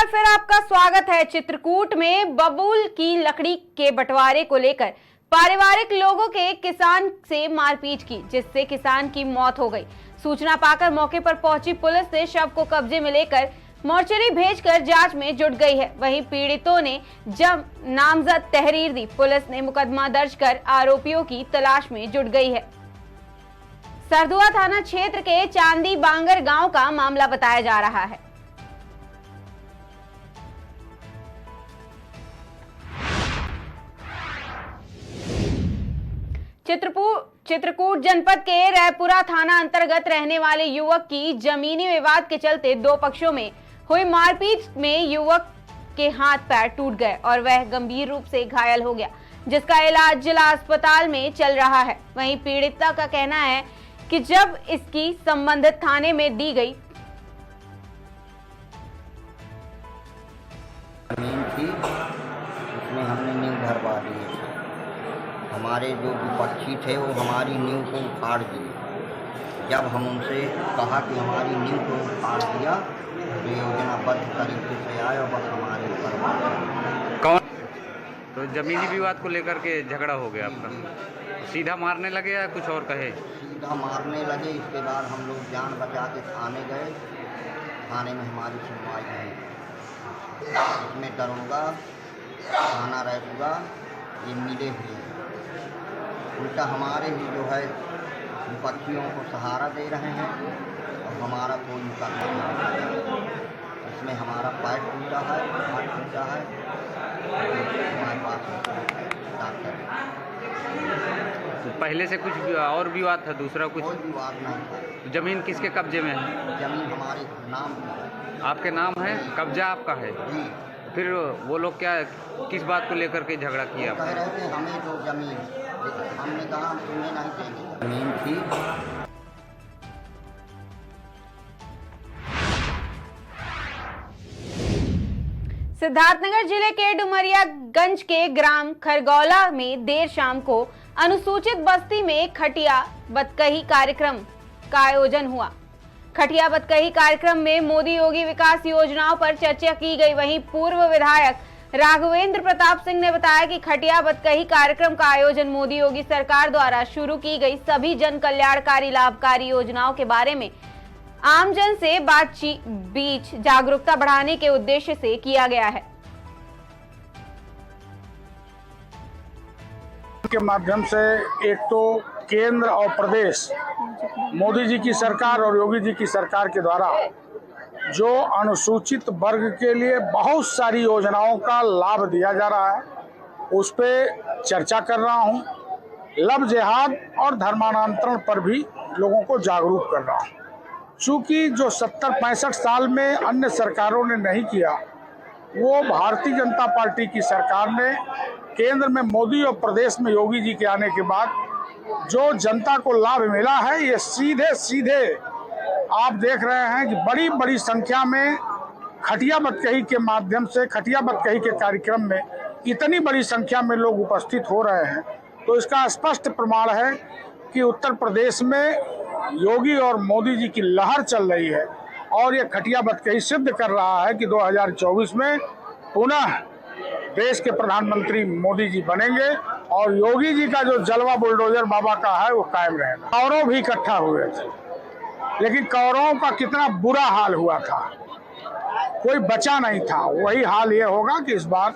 फिर आपका स्वागत है। चित्रकूट में बबूल की लकड़ी के बंटवारे को लेकर पारिवारिक लोगों के किसान से मारपीट की, जिससे किसान की मौत हो गई। सूचना पाकर मौके पर पहुंची पुलिस ने शव को कब्जे में लेकर मोर्चरी भेजकर जांच में जुट गई है। वहीं पीड़ितों ने जब नामजद तहरीर दी, पुलिस ने मुकदमा दर्ज कर आरोपियों की तलाश में जुट गई है। सरदुआ थाना क्षेत्र के चांदी बांगर गांव का मामला बताया जा रहा है। चित्रकूट जनपद के रायपुरा थाना अंतर्गत रहने वाले युवक की जमीनी विवाद के चलते दो पक्षों में हुई मारपीट में युवक के हाथ पैर टूट गए और वह गंभीर रूप से घायल हो गया, जिसका इलाज जिला अस्पताल में चल रहा है। वहीं पीड़िता का कहना है कि जब इसकी संबंधित थाने में दी गई जमीन थी, उसमें हमने नींव भरवा दी। हमारे जो विपक्षी थे वो हमारी नींव को उखाड़ दिए। जब हम उनसे कहा कि हमारी नींव को उखाड़ दिया तो योजनाबद्ध तरीके से आए और बस हमारे ऊपर कौन तो जमीनी विवाद को लेकर के झगड़ा हो गया आपका? सीधा मारने लगे या कुछ और कहे? सीधा मारने लगे। इसके बाद हम लोग जान बचा के थाने गए। थाने में हमारी सुनवाई नहीं। इसमें दरोगा थाना रायपुरा ये मिले हुए हैं। उल्टा हमारे ही जो है विपक्षियों को सहारा दे रहे हैं और हमारा कोई मुकदमा नहीं। इसमें हमारा पैर टूटा है, हाथ टूटा है। हमारे पास डॉक्टर तो पहले से कुछ और विवाद था? दूसरा कुछ? कोई विवाद नहीं था। तो जमीन किसके कब्जे में है? जमीन हमारे नाम की है। आपके नाम है? कब्जा आपका है? जी। फिर वो लोग क्या किस बात को लेकर के झगड़ा किया? कह रहे थे हमें जो जमीन, हमने कहा हम तुम्हें नहीं देंगे। जमीन थी। सिद्धार्थनगर जिले के डुमरियागंज के ग्राम खरगौला में देर शाम को अनुसूचित बस्ती में खटिया बतकही कार्यक्रम का आयोजन हुआ। खटिया बतकही कार्यक्रम में मोदी योगी विकास योजनाओं पर चर्चा की गई। वहीं पूर्व विधायक राघवेंद्र प्रताप सिंह ने बताया कि खटिया बतकही कार्यक्रम का आयोजन मोदी योगी सरकार द्वारा शुरू की गई सभी जन कल्याणकारी लाभकारी योजनाओं के बारे में आमजन से बातचीत बीच जागरूकता बढ़ाने के उद्देश्य से किया गया है। के माध्यम से एक तो केंद्र और प्रदेश मोदी जी की सरकार और योगी जी की सरकार के द्वारा जो अनुसूचित वर्ग के लिए बहुत सारी योजनाओं का लाभ दिया जा रहा है, उस पर चर्चा कर रहा हूं। लव जिहाद और धर्मांतरण पर भी लोगों को जागरूक कर रहा हूं। चूँकि जो 70-65 साल में अन्य सरकारों ने नहीं किया, वो भारतीय जनता पार्टी की सरकार ने केंद्र में मोदी और प्रदेश में योगी जी के आने के बाद जो जनता को लाभ मिला है, ये सीधे सीधे आप देख रहे हैं कि बड़ी बड़ी संख्या में खटिया बतकही के माध्यम से, खटिया बतकही के कार्यक्रम में इतनी बड़ी संख्या में लोग उपस्थित हो रहे हैं। तो इसका स्पष्ट प्रमाण है कि उत्तर प्रदेश में योगी और मोदी जी की लहर चल रही है और ये खटिया बतकही सिद्ध कर रहा है कि 2024 में पुनः देश के प्रधानमंत्री मोदी जी बनेंगे और योगी जी का जो जलवा बुलडोजर बाबा का है वो कायम रहेगा। कौरव भी इकट्ठा हुए थे, लेकिन कौरवों का कितना बुरा हाल हुआ था, कोई बचा नहीं था। वही हाल ये होगा कि इस बार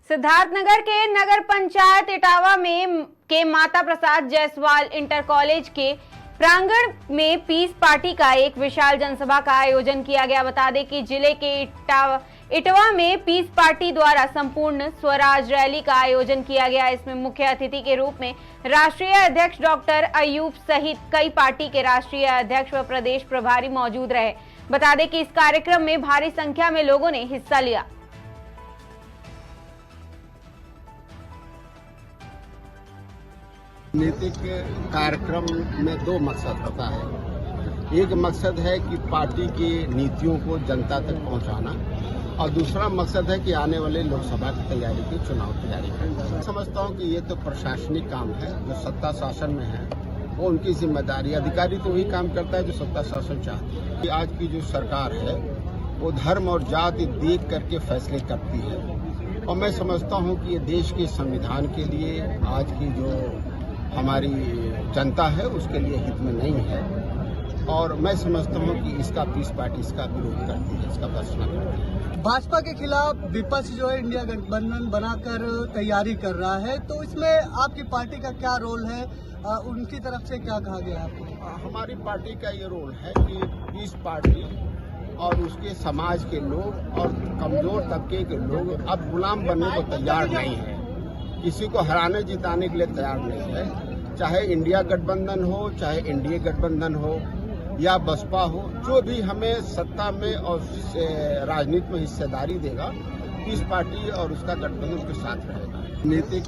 सिद्धार्थनगर के नगर पंचायत इटावा में के माता प्रसाद जायसवाल इंटर कॉलेज के प्रांगण में पीस पार्टी का एक विशाल जनसभा का आयोजन किया गया। बता दें कि जिले के इटवा में पीस पार्टी द्वारा संपूर्ण स्वराज रैली का आयोजन किया गया। इसमें मुख्य अतिथि के रूप में राष्ट्रीय अध्यक्ष डॉक्टर अयूब सहित कई पार्टी के राष्ट्रीय अध्यक्ष व प्रदेश प्रभारी मौजूद रहे। बता दें कि इस कार्यक्रम में भारी संख्या में लोगों ने हिस्सा लिया। राजनीतिक कार्यक्रम में दो मकसद होता है। एक मकसद है कि पार्टी की नीतियों को जनता तक पहुंचाना और दूसरा मकसद है कि आने वाले लोकसभा की तैयारी की चुनाव तैयारी करना। समझता हूं कि ये तो प्रशासनिक काम है जो सत्ता शासन में है वो उनकी जिम्मेदारी। अधिकारी तो वही काम करता है जो सत्ता शासन चाहती है। कि आज की जो सरकार है वो धर्म और जाति देख करके फैसले करती है, और मैं समझता हूं कि ये देश के संविधान के लिए, आज की जो हमारी जनता है उसके लिए हित में नहीं है। और मैं समझता हूं कि इसका पीस पार्टी इसका विरोध करती है, इसका भर्त्सना करती है। भाजपा के खिलाफ विपक्ष जो है इंडिया गठबंधन बनाकर तैयारी कर रहा है, तो इसमें आपकी पार्टी का क्या रोल है? उनकी तरफ से क्या कहा गया आपको? हमारी पार्टी का ये रोल है कि इस पार्टी और उसके समाज के लोग और कमजोर तबके के लोग अब गुलाम बनने को तैयार नहीं है, किसी को हराने जिताने के लिए तैयार नहीं है। चाहे इंडिया गठबंधन हो, चाहे एनडीए गठबंधन हो या बसपा हो, जो भी हमें सत्ता में और राजनीति में हिस्सेदारी देगा, इस पार्टी और उसका गठबंधन उसके साथ रहेगा। नीति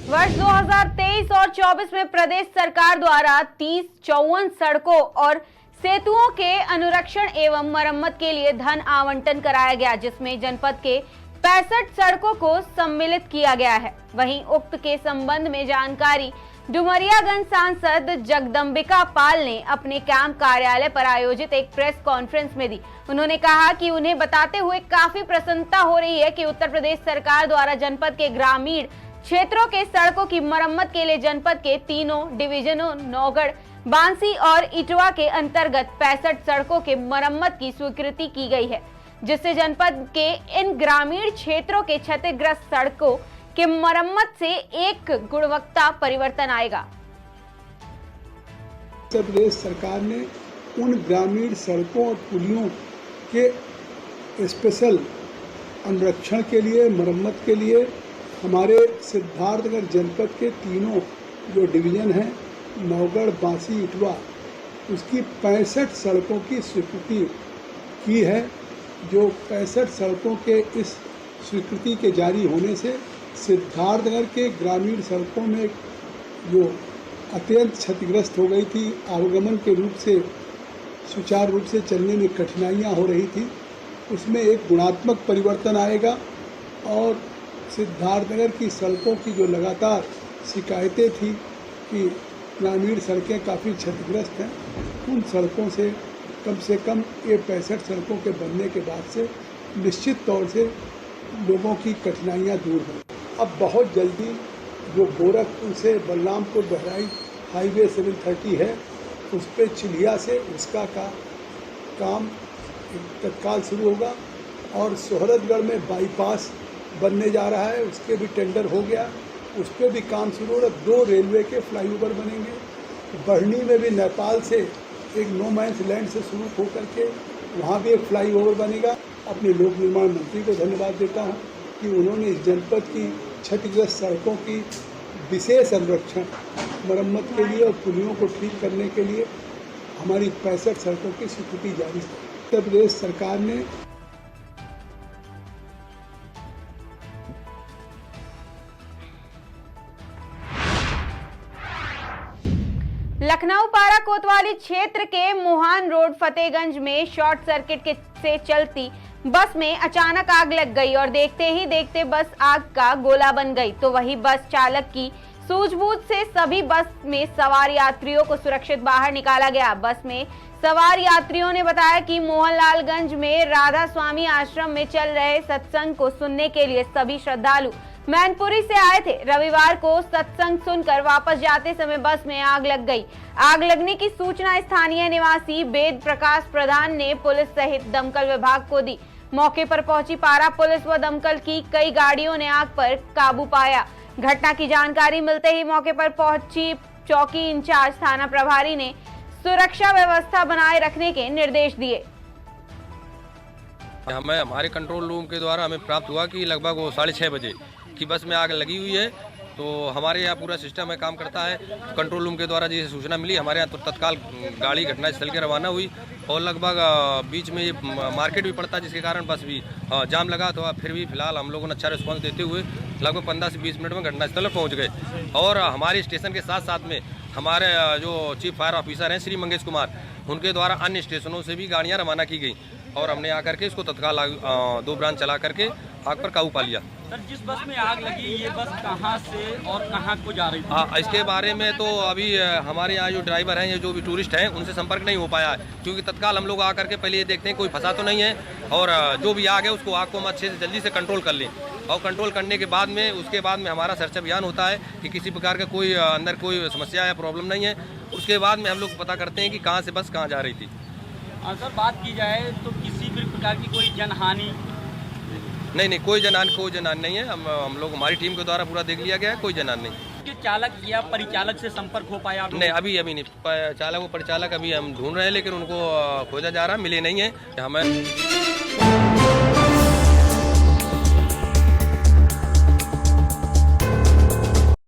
वर्ष 2023 और 24 में प्रदेश सरकार द्वारा 30-54 सड़कों और सेतुओं के अनुरक्षण एवं मरम्मत के लिए धन आवंटन कराया गया, जिसमें जनपद के 65 सड़कों को सम्मिलित किया गया है। वहीं उक्त के संबंध में जानकारी डुमरियागंज सांसद जगदम्बिका पाल ने अपने कैंप कार्यालय पर आयोजित एक प्रेस कॉन्फ्रेंस में दी। उन्होंने कहा कि उन्हें बताते हुए काफी प्रसन्नता हो रही है कि उत्तर प्रदेश सरकार द्वारा जनपद के ग्रामीण क्षेत्रों के सड़कों की मरम्मत के लिए जनपद के तीनों डिवीजनों नौगढ़, बांसी और इटवा के अंतर्गत 65 सड़कों के मरम्मत की स्वीकृति की गई है, जिससे जनपद के इन ग्रामीण क्षेत्रों के क्षतिग्रस्त सड़कों के मरम्मत से एक गुणवत्ता परिवर्तन आएगा। उत्तर प्रदेश सरकार ने उन ग्रामीण सड़कों और पुलियों के स्पेशल अनुरक्षण के लिए, मरम्मत के लिए हमारे सिद्धार्थनगर जनपद के तीनों जो डिवीजन हैं, नौगढ़, बांसी, इटवा, उसकी 65 सड़कों की स्वीकृति की है। जो 65 सड़कों के इस स्वीकृति के जारी होने से सिद्धार्थनगर के ग्रामीण सड़कों में जो अत्यंत क्षतिग्रस्त हो गई थी, आवागमन के रूप से सुचारू रूप से चलने में कठिनाइयां हो रही थी, उसमें एक गुणात्मक परिवर्तन आएगा। और सिद्धार्थनगर की सड़कों की जो लगातार शिकायतें थी कि ग्रामीण सड़कें काफ़ी क्षतिग्रस्त हैं, उन सड़कों से कम ये 65 सड़कों के बनने के बाद से निश्चित तौर से लोगों की कठिनाइयां दूर हों। अब बहुत जल्दी जो गोरखपुर से बलरामपुर बहराइच हाईवे 730 है, उस पर चिलिया से उसका काम तत्काल शुरू होगा। और सोहरतगढ़ में बाईपास बनने जा रहा है, उसके भी टेंडर हो गया, उस पर भी काम शुरू हो रहा है। 2 रेलवे के फ्लाईओवर बनेंगे। बढ़नी में भी नेपाल से एक नो मैंस लैंड से शुरू होकर के वहाँ भी एक फ्लाईओवर बनेगा। अपने लोक निर्माण मंत्री को धन्यवाद देता हूँ कि उन्होंने इस जनपद की क्षतिग्रस्त सड़कों की विशेष संरक्षण, मरम्मत के लिए और पुलियों को ठीक करने के लिए हमारी 65 सड़कों की स्वीकृति जारी की। उत्तर प्रदेश सरकार ने लखनऊ पारा कोतवाली क्षेत्र के मोहान रोड फतेहगंज में शॉर्ट सर्किट से चलती बस में अचानक आग लग गई और देखते ही देखते बस आग का गोला बन गई। तो वही बस चालक की सूझबूझ से सभी बस में सवार यात्रियों को सुरक्षित बाहर निकाला गया। बस में सवार यात्रियों ने बताया कि मोहनलालगंज में राधा स्वामी आश्रम में चल रहे सत्संग को सुनने के लिए सभी श्रद्धालु मैनपुरी से आए थे। रविवार को सत्संग सुनकर वापस जाते समय बस में आग लग गई। आग लगने की सूचना स्थानीय निवासी वेद प्रकाश प्रधान ने पुलिस सहित दमकल विभाग को दी। मौके पर पहुंची पारा पुलिस व दमकल की कई गाड़ियों ने आग पर काबू पाया। घटना की जानकारी मिलते ही मौके पर पहुंची चौकी इंचार्ज थाना प्रभारी ने सुरक्षा व्यवस्था बनाए रखने के निर्देश दिए। हमारे कंट्रोल रूम के द्वारा हमें प्राप्त हुआ कि लगभग वो 6:30 बजे की बस में आग लगी हुई है। तो हमारे यहाँ पूरा सिस्टम है, काम करता है। कंट्रोल रूम के द्वारा जैसे सूचना मिली, हमारे यहाँ तो तत्काल गाड़ी घटनास्थल के रवाना हुई और लगभग बीच में ये मार्केट भी पड़ता है, जिसके कारण बस भी जाम लगा। तो फिर भी फिलहाल हम लोगों ने अच्छा रिस्पॉन्स देते हुए लगभग 15 से 20 मिनट में घटनास्थल पर पहुँच गए। और हमारे स्टेशन के साथ साथ में हमारे जो चीफ फायर ऑफिसर हैं श्री मंगेश कुमार, उनके द्वारा अन्य स्टेशनों से भी गाड़ियाँ रवाना की गई। और हमने आकर के इसको तत्काल 2 ब्रांच चला करके आग पर काबू पा लिया। सर, जिस बस में आग लगी ये बस कहाँ से और कहाँ को जा रही थी? इसके बारे में तो अभी हमारे यहाँ जो ड्राइवर हैं या जो भी टूरिस्ट हैं उनसे संपर्क नहीं हो पाया है, क्योंकि तत्काल हम लोग आकर के पहले ये देखते हैं कोई फंसा तो नहीं है, और जो भी आग है उसको आग को हम अच्छे से जल्दी से कंट्रोल कर लें, और कंट्रोल करने के बाद में उसके बाद में हमारा सर्च अभियान होता है कि किसी प्रकार का कोई अंदर कोई समस्या या प्रॉब्लम नहीं है। उसके बाद में हम लोग पता करते हैं कि कहाँ से बस कहाँ जा रही थी। सर, बात की जाए तो किसी भी प्रकार की कोई जनहानि? नहीं, कोई जनहानि नहीं है। हम लोग हमारी टीम के द्वारा पूरा देख लिया गया है, कोई जनहानि नहीं। चालक या परिचालक से संपर्क हो पाया? नहीं, अभी नहीं। चालक व परिचालक अभी हम ढूंढ रहे हैं, लेकिन उनको खोजा जा रहा, मिले नहीं है हमें।